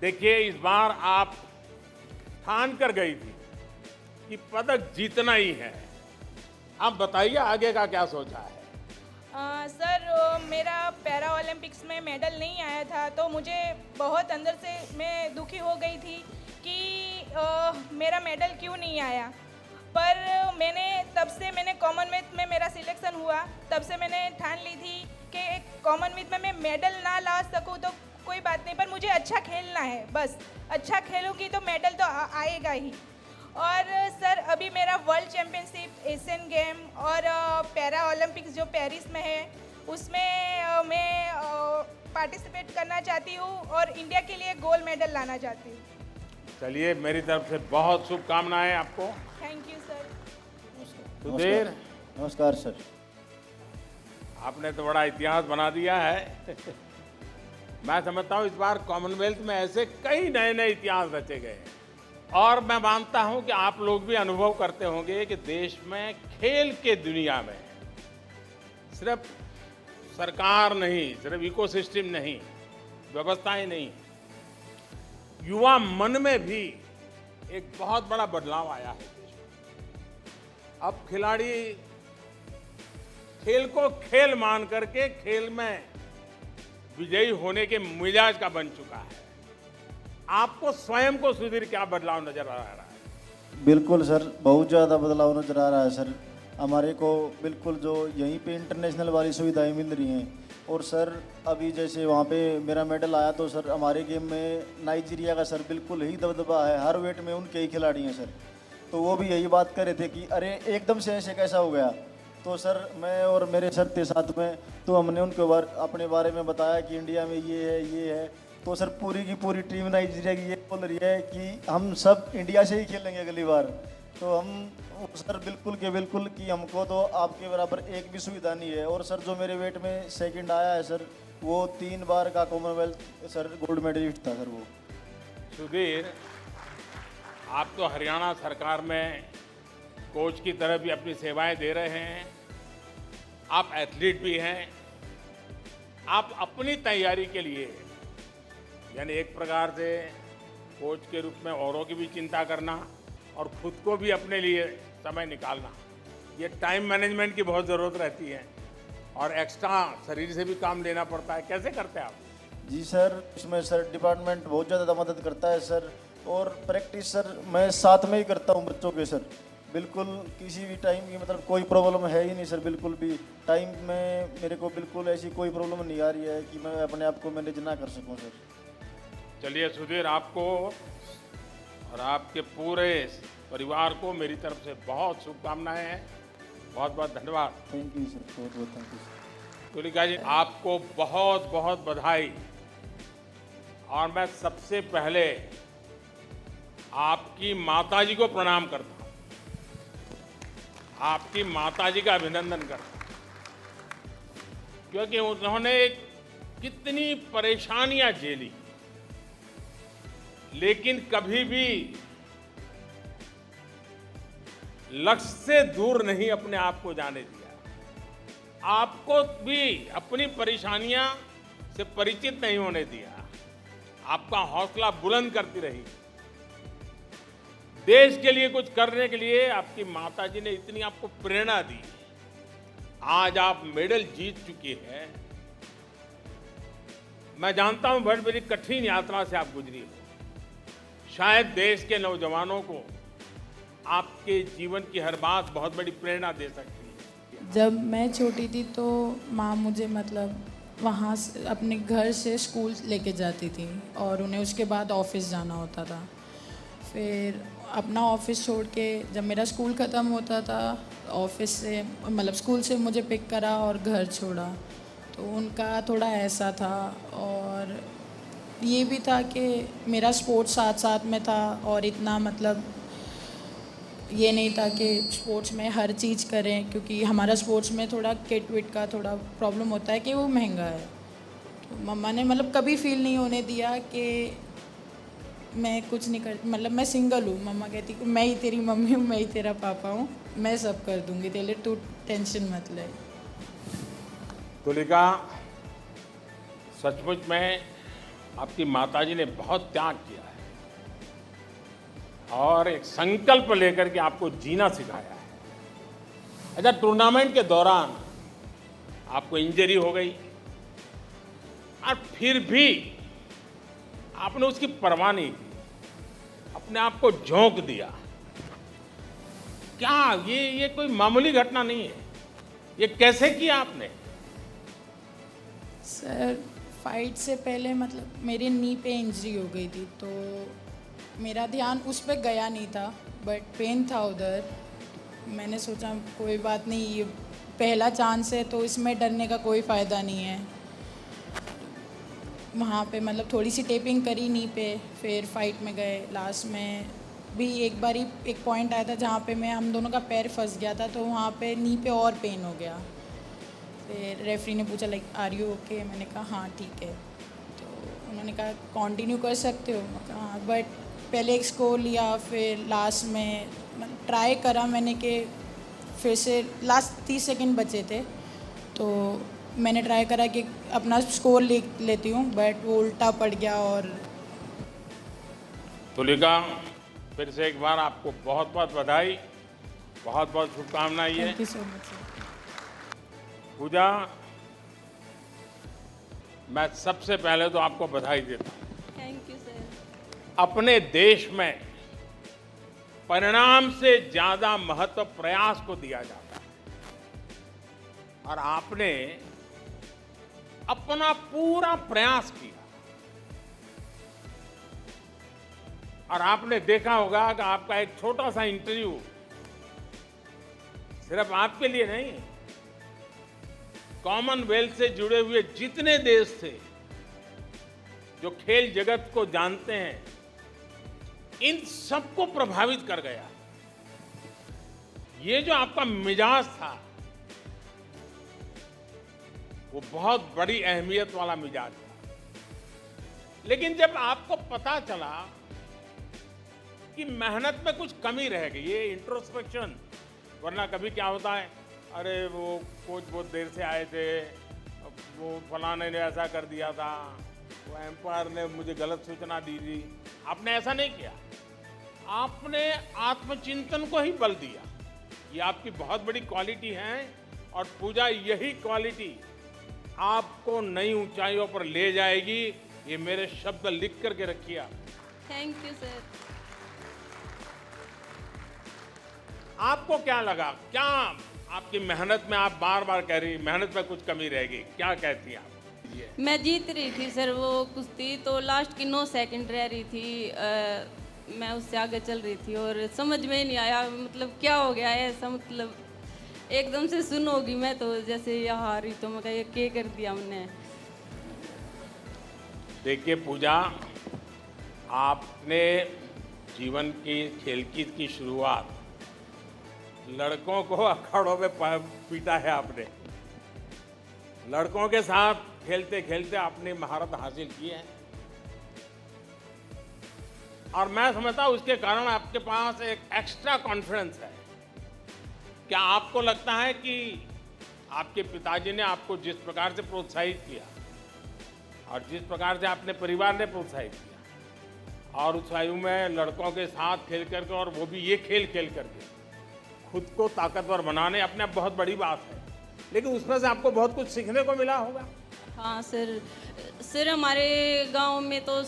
देखिए, इस बार आप ठान कर गई थी कि पदक जीतना ही है। आप बताइए आगे का क्या सोचा है? सर, मेरा पैरा ओलंपिक्स में मेडल नहीं आया था तो मुझे बहुत अंदर से मैं दुखी हो गई थी कि मेरा मेडल क्यों नहीं आया। पर मैंने कॉमनवेल्थ में मेरा सिलेक्शन हुआ, तब से मैंने ठान ली थी कि कॉमनवेल्थ में मैं मेडल ना ला सकूं तो कोई बात नहीं, पर मुझे अच्छा खेलना है। बस अच्छा खेलूंगी तो मेडल तो आएगा ही। और सर, अभी मेरा वर्ल्ड चैम्पियनशिप, एशियन गेम और पैरा ओलंपिक्स जो पेरिस में है उसमें मैं पार्टिसिपेट करना चाहती हूँ और इंडिया के लिए गोल्ड मेडल लाना चाहती हूँ। चलिए, मेरी तरफ से बहुत शुभकामनाएं आपको। Thank you sir. सुधीर, नमस्कार सर। आपने तो बड़ा इतिहास बना दिया है। मैं समझता हूँ इस बार कॉमनवेल्थ में ऐसे कई नए नए इतिहास रचे गए हैं और मैं मानता हूँ कि आप लोग भी अनुभव करते होंगे कि देश में खेल के दुनिया में सिर्फ सरकार नहीं, सिर्फ इकोसिस्टम नहीं, व्यवस्थाएं नहीं, युवा मन में भी एक बहुत बड़ा बदलाव आया है देश में। अब खिलाड़ी खेल को खेल मान करके खेल में विजयी होने के मिजाज का बन चुका है। आपको स्वयं को सुधीर क्या बदलाव नजर आ रहा है? बिल्कुल सर, बहुत ज़्यादा बदलाव नजर आ रहा है सर। हमारे को बिल्कुल जो यहीं पे इंटरनेशनल वाली सुविधाएं मिल रही हैं। और सर अभी जैसे वहाँ पे मेरा मेडल आया तो सर हमारे गेम में नाइजीरिया का सर बिल्कुल ही दबदबा है, हर वेट में उनके ही खिलाड़ी हैं सर। तो वो भी यही बात कर रहे थे कि अरे एकदम से ऐसे कैसा हो गया। तो सर मैं और मेरे सर थे साथ में, तो हमने उनके अपने बारे में बताया कि इंडिया में ये है। तो सर पूरी की पूरी टीम नाइजीरिया की ये बोल रही है कि हम सब इंडिया से ही खेलेंगे अगली बार। तो हम सर बिल्कुल कि हमको तो आपके बराबर एक भी सुविधा नहीं है। और सर जो मेरे वेट में सेकंड आया है सर, वो 3 बार का कॉमनवेल्थ सर गोल्ड मेडलिस्ट था सर वो। सुधीर, आप तो हरियाणा सरकार में कोच की तरह भी अपनी सेवाएं दे रहे हैं, आप एथलीट भी हैं। आप अपनी तैयारी के लिए, यानी एक प्रकार से कोच के रूप में औरों की भी चिंता करना और खुद को भी अपने लिए समय निकालना, ये टाइम मैनेजमेंट की बहुत ज़रूरत रहती है और एक्स्ट्रा शरीर से भी काम लेना पड़ता है। कैसे करते हैं आप? जी सर, इसमें सर डिपार्टमेंट बहुत ज़्यादा मदद करता है सर। और प्रैक्टिस सर मैं साथ में ही करता हूँ बच्चों के सर। बिल्कुल किसी भी टाइम की मतलब कोई प्रॉब्लम है ही नहीं सर। बिल्कुल भी टाइम में मेरे को बिल्कुल ऐसी कोई प्रॉब्लम नहीं आ रही है कि मैं अपने आप को मैनेज ना कर सकूँ सर। चलिए सुधीर, आपको और आपके पूरे परिवार को मेरी तरफ से बहुत शुभकामनाएं हैं। बहुत बहुत धन्यवाद। थैंक यू सर, बहुत बहुत थैंक यू सर। तुलिका जी, आपको बहुत बहुत बधाई। और मैं सबसे पहले आपकी माताजी को प्रणाम करता हूं, आपकी माताजी का अभिनंदन करता हूं, क्योंकि उन्होंने कितनी परेशानियां झेली लेकिन कभी भी लक्ष्य से दूर नहीं अपने आप को जाने दिया। आपको भी अपनी परेशानियां से परिचित नहीं होने दिया। आपका हौसला बुलंद करती रही। देश के लिए कुछ करने के लिए आपकी माताजी ने इतनी आपको प्रेरणा दी। आज आप मेडल जीत चुकी हैं। मैं जानता हूं बड़ी कठिन यात्रा से आप गुजरी हो। शायद देश के नौजवानों को आपके जीवन की हर बात बहुत बड़ी प्रेरणा दे सकती है। जब मैं छोटी थी तो माँ मुझे मतलब वहाँ से अपने घर से स्कूल लेके जाती थी और उन्हें उसके बाद ऑफिस जाना होता था। फिर अपना ऑफिस छोड़ के जब मेरा स्कूल ख़त्म होता था, ऑफिस से मतलब स्कूल से मुझे पिक करा और घर छोड़ा। तो उनका थोड़ा ऐसा था। और ये भी था कि मेरा स्पोर्ट्स साथ साथ में था और इतना मतलब ये नहीं था कि स्पोर्ट्स में हर चीज़ करें, क्योंकि हमारा स्पोर्ट्स में थोड़ा किट विट का थोड़ा प्रॉब्लम होता है कि वो महंगा है। तो मम्मा ने मतलब कभी फील नहीं होने दिया कि मैं कुछ नहीं कर, मतलब मैं सिंगल हूँ। मम्मा कहती कि मैं ही तेरी मम्मी हूँ, मैं ही तेरा पापा हूँ, मैं सब कर दूँगी तेरे लिए, तू टेंशन मत ले। तुलिका, सचमुच में आपकी माताजी ने बहुत त्याग किया है और एक संकल्प लेकर के आपको जीना सिखाया है। अच्छा, टूर्नामेंट के दौरान आपको इंजरी हो गई और फिर भी आपने उसकी परवाह नहीं की, अपने आप को झोंक दिया। क्या ये कोई मामूली घटना नहीं है, ये कैसे किया आपने? सर फाइट से पहले मतलब मेरे नी पे इंजरी हो गई थी, तो मेरा ध्यान उस पर गया नहीं था, बट पेन था उधर। मैंने सोचा कोई बात नहीं, ये पहला चांस है तो इसमें डरने का कोई फ़ायदा नहीं है। वहाँ पे मतलब थोड़ी सी टेपिंग करी नी पे, फिर फाइट में गए। लास्ट में भी एक बारी एक पॉइंट आया था जहाँ पे हम दोनों का पैर फंस गया था, तो वहाँ पे नी पे और पेन हो गया। फिर रेफरी ने पूछा लाइक आर यू ओके, मैंने कहा हाँ ठीक है। तो उन्होंने कहा कंटिन्यू कर सकते हो, मैं कहा हाँ, बट पहले एक स्कोर लिया, फिर लास्ट में ट्राई करा मैंने कि फिर से लास्ट 30 सेकंड बचे थे, तो मैंने ट्राई करा कि अपना स्कोर लेती हूँ, बट वो उल्टा पड़ गया। और तुलिका, फिर से एक बार आपको बहुत बहुत बधाई, बहुत बहुत शुभकामनाएं। Thank you so much sir. Pooja, मैं सबसे पहले तो आपको बधाई देता हूँ। Thank you sir. अपने देश में परिणाम से ज्यादा महत्व प्रयास को दिया जाता है और आपने अपना पूरा प्रयास किया और आपने देखा होगा कि आपका एक छोटा सा इंटरव्यू सिर्फ आपके लिए नहीं, कॉमनवेल्थ से जुड़े हुए जितने देश थे जो खेल जगत को जानते हैं, इन सबको प्रभावित कर गया। ये जो आपका मिजाज था वो बहुत बड़ी अहमियत वाला मिजाज था, लेकिन जब आपको पता चला कि मेहनत में कुछ कमी रह गई, ये इंट्रोस्पेक्शन, वरना कभी क्या होता है, अरे वो कोच बहुत देर से आए थे, वो फलाने ने ऐसा कर दिया था, वो एम्पायर ने मुझे गलत सूचना दी थी। आपने ऐसा नहीं किया, आपने आत्मचिंतन को ही बल दिया। ये आपकी बहुत बड़ी क्वालिटी है और पूजा, यही क्वालिटी आपको नई ऊंचाइयों पर ले जाएगी। ये मेरे शब्द लिख करके रखिए आप। Thank you sir. आपको क्या लगा, क्या आपकी मेहनत में, आप बार बार कह रही मेहनत में कुछ कमी रहेगी, क्या कहती हैं आप? मैं जीत रही थी सर वो कुश्ती, तो लास्ट की 9 सेकंड रह रही थी, मैं उससे आगे चल रही थी और समझ में ही नहीं आया मतलब क्या हो गया है ऐसा, मतलब एकदम से सुन होगी मैं तो जैसे ये हारी, तो मैं कहा क्या कर दिया हमने। देखिए पूजा, आपने जीवन की खेल की शुरुआत लड़कों को अखाड़ों में पीटा है आपने, लड़कों के साथ खेलते खेलते आपने महारत हासिल की है और मैं समझता हूं उसके कारण आपके पास एक एक्स्ट्रा कॉन्फिडेंस है। क्या आपको लगता है कि आपके पिताजी ने आपको जिस प्रकार से प्रोत्साहित किया और जिस प्रकार से आपने परिवार ने प्रोत्साहित किया और उस आयु में लड़कों के साथ खेल करके, और वो भी ये खेल खेल करके खुद को ताकतवर बनाने, अपने आप बहुत बड़ी बात है, लेकिन उसमें से आपको बहुत कुछ सीखने को मिला होगा। हाँ सर हमारे गांव में तो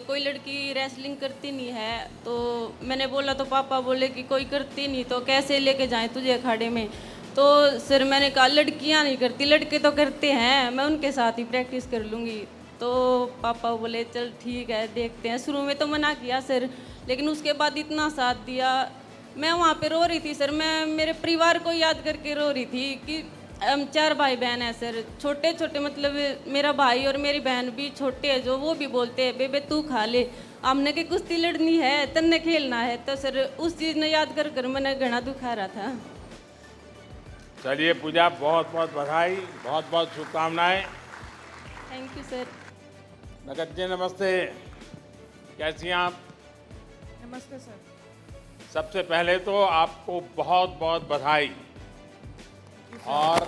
कोई लड़की रेसलिंग करती नहीं है, तो मैंने बोला तो पापा बोले कि कोई करती नहीं तो कैसे लेके जाएं तुझे अखाड़े में। तो सर मैंने कहा लड़कियां नहीं करती, लड़के तो करते हैं, मैं उनके साथ ही प्रैक्टिस कर लूँगी। तो पापा बोले चल ठीक है देखते हैं। शुरू में तो मना किया सर, लेकिन उसके बाद इतना साथ दिया। मैं वहाँ पे रो रही थी सर, मैं मेरे परिवार को याद करके रो रही थी कि हम 4 भाई बहन हैं सर, छोटे छोटे, मतलब मेरा भाई और मेरी बहन भी छोटे हैं, जो वो भी बोलते हैं बेबे तू खा ले, हमने की कुश्ती लड़नी है, तन्ने खेलना है। तो सर उस चीज़ ने याद कर कर मैंने घना दुखा रहा था। चलिए पूजा, बहुत बहुत बधाई, बहुत बहुत शुभकामनाएं। Thank you sir. नगद जी नमस्ते, कैसी हैं आप? नमस्ते सर। सबसे पहले तो आपको बहुत बहुत बधाई। और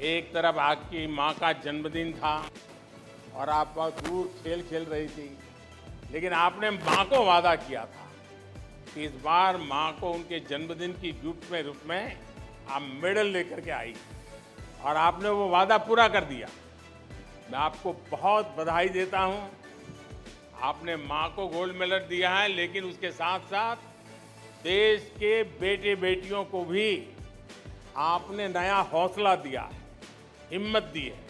एक तरफ आपकी माँ का जन्मदिन था और आप बहुत दूर खेल खेल रही थी, लेकिन आपने माँ को वादा किया था कि इस बार माँ को उनके जन्मदिन की गिफ्ट में रूप में आप मेडल लेकर के आई, और आपने वो वादा पूरा कर दिया। मैं आपको बहुत बधाई देता हूँ। आपने माँ को गोल्ड मेडल दिया है, लेकिन उसके साथ साथ देश के बेटे बेटियों को भी आपने नया हौसला दिया है, हिम्मत दी है।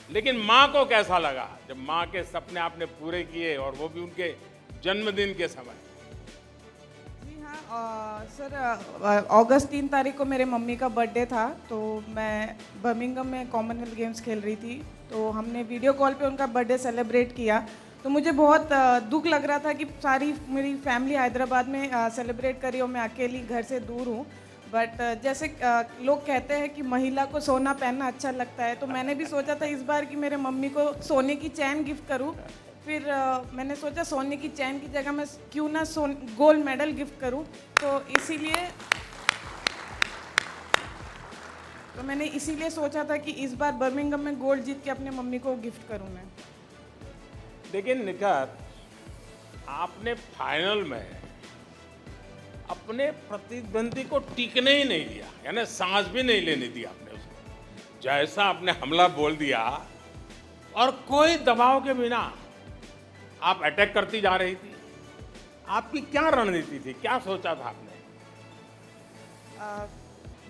लेकिन माँ को कैसा लगा जब माँ के सपने आपने पूरे किए, और वो भी उनके जन्मदिन के समय? जी हाँ सर, अगस्त 3 तारीख को मेरे मम्मी का बर्थडे था, तो मैं बर्मिंघम में कॉमनवेल्थ गेम्स खेल रही थी, तो हमने वीडियो कॉल पे उनका बर्थडे सेलिब्रेट किया। तो मुझे बहुत दुख लग रहा था कि सारी मेरी फैमिली हैदराबाद में सेलिब्रेट करी और मैं अकेली घर से दूर हूँ। बट जैसे लोग कहते हैं कि महिला को सोना पहनना अच्छा लगता है, तो मैंने भी सोचा था इस बार कि मेरे मम्मी को सोने की चैन गिफ्ट करूँ। फिर मैंने सोचा सोने की चैन की जगह मैं क्यों ना गोल्ड मेडल गिफ्ट करूँ, तो मैंने इसीलिए सोचा था कि इस बार बर्मिंघम में गोल्ड जीत के अपने मम्मी को गिफ्ट करूँ मैं। लेकिन निखत, आपने फाइनल में अपने प्रतिद्वंदी को टिकने ही नहीं दिया, यानी सांस भी नहीं लेने दिया आपने उसको। जैसा आपने हमला बोल दिया और कोई दबाव के बिना आप अटैक करती जा रही थी। आपकी क्या रणनीति थी, क्या सोचा था आपने?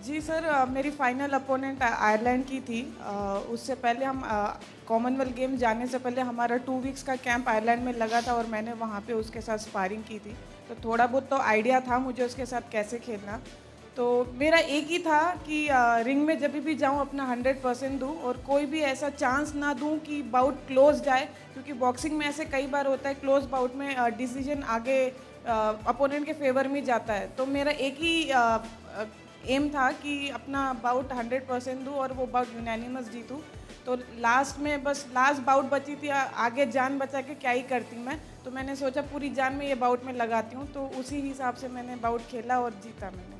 जी सर, मेरी फाइनल अपोनेंट आयरलैंड की थी। उससे पहले हम कॉमनवेल्थ गेम जाने से पहले हमारा 2 वीक्स का कैंप आयरलैंड में लगा था, और मैंने वहाँ पे उसके साथ स्पारिंग की थी, तो थोड़ा बहुत तो आइडिया था मुझे उसके साथ कैसे खेलना। तो मेरा एक ही था कि रिंग में जब भी जाऊँ अपना 100% दूँ, और कोई भी ऐसा चांस ना दूँ कि बाउट क्लोज जाए, क्योंकि बॉक्सिंग में ऐसे कई बार होता है क्लोज बाउट में डिसीजन आगे अपोनेंट के फेवर में जाता है। तो मेरा एक ही एम था कि अपना बाउट 100% दूँ और वो बाउट यूनानिमस जीतूँ। तो लास्ट में बस लास्ट बाउट बची थी, आगे जान बचा के क्या ही करती मैं, तो मैंने सोचा पूरी जान में ये बाउट में लगाती हूँ, तो उसी हिसाब से मैंने बाउट खेला और जीता मैंने।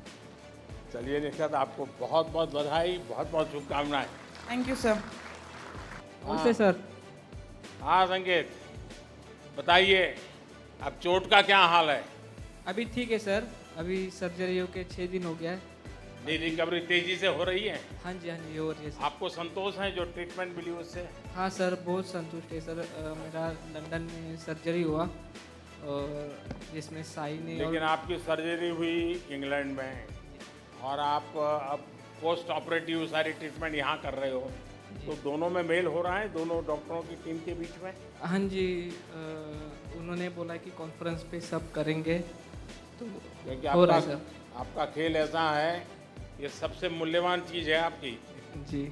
चलिए निखत, आपको बहुत बहुत बधाई, बहुत बहुत शुभकामनाएं। Thank you sir. नमस्ते सर। हाँ संकेत, बताइए अब चोट का क्या हाल है? अभी ठीक है सर, अभी सर्जरी होके 6 दिन हो गया है। नहीं, रिकवरी तेजी से हो रही है? हाँ जी हो रही है सर। आपको संतोष है जो ट्रीटमेंट मिली उससे? हाँ सर, बहुत संतुष्ट है सर। मेरा लंदन में सर्जरी हुआ, और जिसमें साई ने लेकिन आपकी सर्जरी हुई इंग्लैंड में, और आप अब पोस्ट ऑपरेटिव सारी ट्रीटमेंट यहाँ कर रहे हो, तो दोनों में मेल हो रहा है दोनों डॉक्टरों की टीम के बीच में? हाँ जी, उन्होंने बोला कि कॉन्फ्रेंस पे सब करेंगे, तो क्योंकि हो रहा है सर। आपका खेल ऐसा है, ये सबसे मूल्यवान चीज़ है आपकी जी,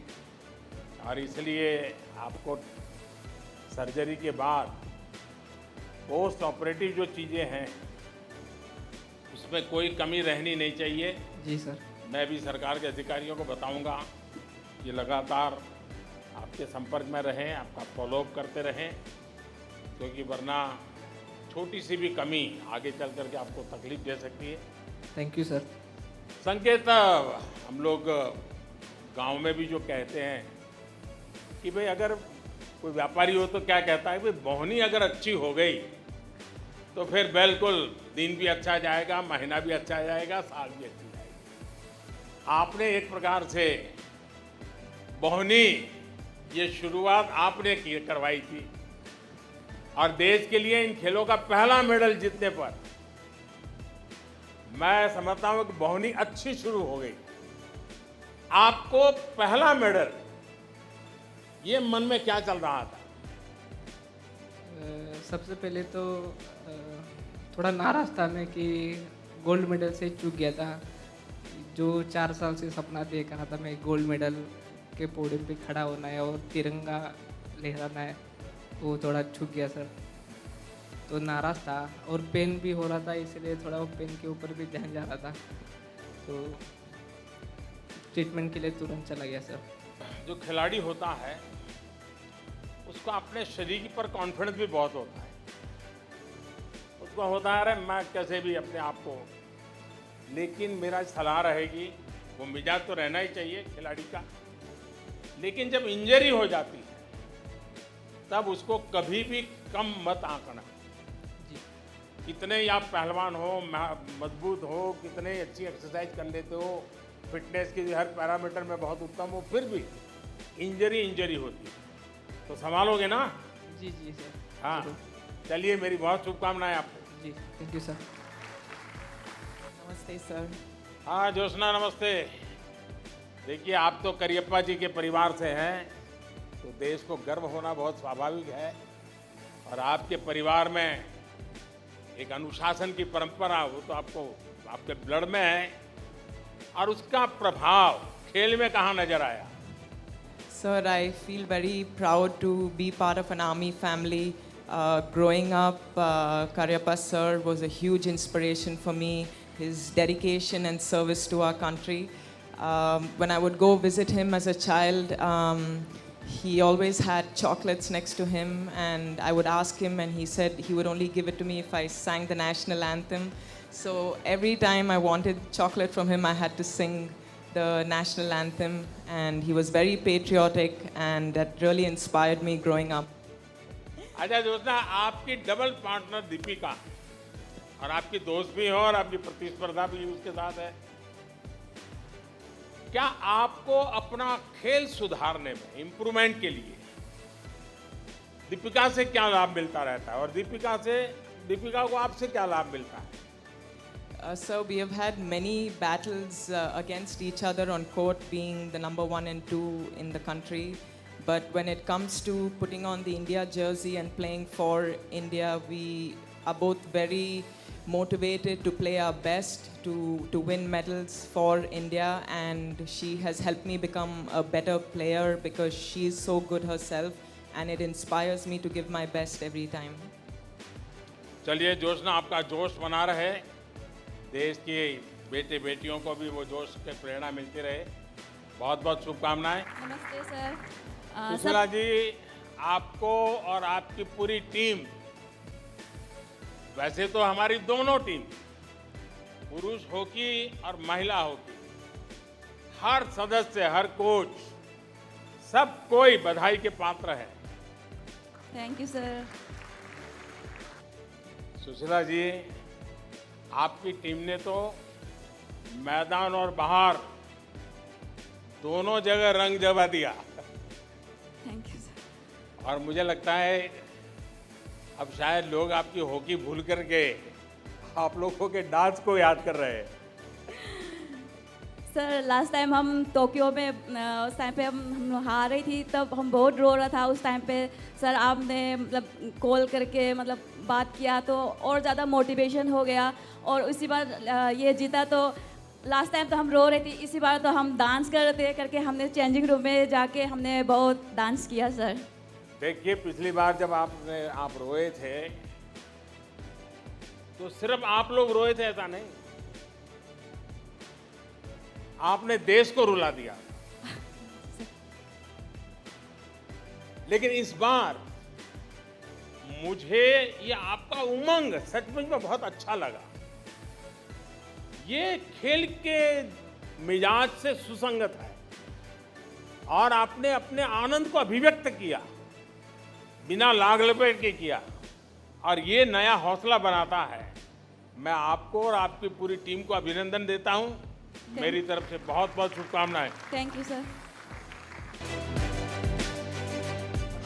और इसलिए आपको सर्जरी के बाद पोस्ट ऑपरेटिव जो चीज़ें हैं उसमें कोई कमी रहनी नहीं चाहिए। जी सर। मैं भी सरकार के अधिकारियों को बताऊंगा कि लगातार आपके संपर्क में रहें, आपका फॉलोअप करते रहें, क्योंकि वरना छोटी सी भी कमी आगे चल करके आपको तकलीफ दे सकती है। Thank you sir. संकेत, हम लोग गांव में भी जो कहते हैं कि भाई अगर कोई व्यापारी हो तो क्या कहता है, भाई बोहनी अगर अच्छी हो गई तो फिर बिल्कुल दिन भी अच्छा जाएगा, महीना भी अच्छा जाएगा, साल भी अच्छी जाएगी। आपने एक प्रकार से बोहनी ये शुरुआत आपने करवाई थी, और देश के लिए इन खेलों का पहला मेडल जीतने पर मैं समझता हूं कि बोहनी अच्छी शुरू हो गई। आपको पहला मेडल, ये मन में क्या चल रहा था? सबसे पहले तो थोड़ा नाराज था मैं कि गोल्ड मेडल से चूक गया था। जो 4 साल से सपना देख रहा था मैं, गोल्ड मेडल के पोडियम पे खड़ा होना है और तिरंगा लहराना है, वो थोड़ा छूट गया सर। तो नाराज़ था और पेन भी हो रहा था, इसलिए थोड़ा वो पेन के ऊपर भी ध्यान जा रहा था, तो ट्रीटमेंट के लिए तुरंत चला गया सर। जो खिलाड़ी होता है उसको अपने शरीर पर कॉन्फिडेंस भी बहुत होता है, उसको होता है अरे मैं कैसे भी अपने आप को, लेकिन मेरा सलाह रहेगी वो मिजाज तो रहना ही चाहिए खिलाड़ी का, लेकिन जब इंजरी हो जाती है तब उसको कभी भी कम मत आंकना। जी। कितने ही आप पहलवान हो, मजबूत हो, कितने अच्छी एक्सरसाइज कर लेते हो, फिटनेस की हर पैरामीटर में बहुत उत्तम हो, फिर भी इंजरी होती है, तो संभालोगे ना? जी जी सर। हाँ, चलिए मेरी बहुत शुभकामनाएं आपको। जी थैंक यू सर। नमस्ते सर। हाँ ज्योत्सना नमस्ते। देखिए आप तो करियप्पा जी के परिवार से हैं, तो देश को गर्व होना बहुत स्वाभाविक है, और आपके परिवार में एक अनुशासन की परंपरा, वो तो आपको आपके ब्लड में है, और उसका प्रभाव खेल में कहाँ नजर आया? Sir, I feel very proud to be part of an army family. Growing up, Karyappa sir was a huge inspiration for me. His dedication and service to our country. When I would go visit him as a child, he always had chocolates next to him, and I would ask him, and he said he would only give it to me if I sang the national anthem. So every time I wanted chocolate from him, I had to sing the national anthem, and he was very patriotic, and that really inspired me growing up. अच्छा ज्योत्सना, आपकी double partner Deepika, और आपकी दोस्त भी हो और आपकी प्रतिस्पर्धा भी उसके साथ है, क्या आपको अपना खेल सुधारने में इम्प्रूवमेंट के लिए दीपिका से क्या लाभ मिलता रहता है, और दीपिका को आपसे क्या लाभ मिलता है? So we have had many battles against each other on court, being the number 1 and 2 in the country. But when it comes to putting on the India jersey and playing for India, we are both very motivated to play our best to win medals for India. And she has helped me become a better player because she is so good herself, and it inspires me to give my best every time. चलिए ज्योत्सना, आपका जोश बना रहे, देश के बेटे बेटियों को भी वो जोश के प्रेरणा मिलती रहे। बहुत बहुत शुभकामनाएं। नमस्ते सर। सुशीला जी, आपको और आपकी पूरी टीम, वैसे तो हमारी दोनों टीम, पुरुष हॉकी और महिला हॉकी, हर सदस्य, हर कोच, सब कोई बधाई के पात्र है। Thank you sir. Sushila ji, आपकी टीम ने तो मैदान और बाहर दोनों जगह रंग जमा दिया। Thank you sir. और मुझे लगता है अब शायद लोग आपकी हॉकी भूल करके आप लोगों के डांस को याद कर रहे हैं। सर लास्ट टाइम हम टोक्यो में उस टाइम पे हम हार रही थी, तब हम बहुत रो रहा था। उस टाइम पे सर आपने मतलब कॉल करके मतलब बात किया, तो और ज़्यादा मोटिवेशन हो गया, और उसी बार ये जीता। तो लास्ट टाइम तो हम रो रहे थे, इसी बार तो हम डांस कर रहे थे, करके हमने चेंजिंग रूम में जाके हमने बहुत डांस किया सर। देखिए, पिछली बार जब आप रोए थे तो सिर्फ आप लोग रोए थे ऐसा नहीं, आपने देश को रुला दिया। लेकिन इस बार मुझे ये आपका उमंग सचमुच में बहुत अच्छा लगा। ये खेल के मिजाज से सुसंगत है, और आपने अपने आनंद को अभिव्यक्त किया, बिना लाग लपेट के किया, और ये नया हौसला बनाता है। मैं आपको और आपकी पूरी टीम को अभिनंदन देता हूं। मेरी तरफ से बहुत बहुत शुभकामनाएं। Thank you sir.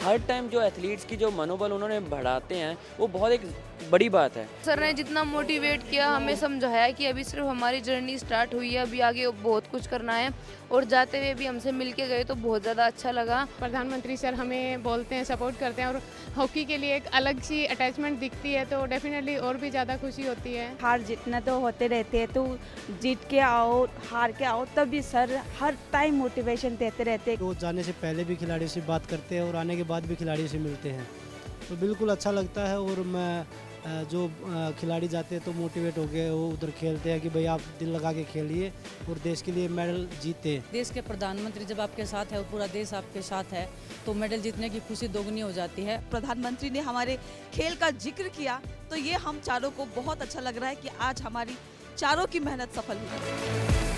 Her time जो एथलीट्स की जो मनोबल उन्होंने बढ़ाते हैं, वो बहुत एक बड़ी बात है। सर ने जितना मोटिवेट किया, हमें समझाया कि अभी सिर्फ हमारी जर्नी स्टार्ट हुई है, अभी आगे बहुत कुछ करना है, और जाते हुए भी हमसे मिल के गए तो बहुत ज़्यादा अच्छा लगा। प्रधानमंत्री सर हमें बोलते हैं, सपोर्ट करते हैं, और हॉकी के लिए एक अलग सी अटैचमेंट दिखती है, तो डेफिनेटली और भी ज़्यादा खुशी होती है। हार जीतना तो होते रहते हैं, तो जीत के आओ, हार के आओ, तब भी सर हर टाइम मोटिवेशन देते रहते हैं। तो जाने से पहले भी खिलाड़ी से बात करते हैं और आने के बाद भी खिलाड़ी से मिलते हैं, तो बिल्कुल अच्छा लगता है। और मैं जो खिलाड़ी जाते हैं तो मोटिवेट हो गए, वो उधर खेलते हैं कि भाई आप दिल लगा के खेलिए और देश के लिए मेडल जीते। देश के प्रधानमंत्री जब आपके साथ है और पूरा देश आपके साथ है, तो मेडल जीतने की खुशी दोगुनी हो जाती है। प्रधानमंत्री ने हमारे खेल का जिक्र किया, तो ये हम चारों को बहुत अच्छा लग रहा है कि आज हमारी चारों की मेहनत सफल हुई।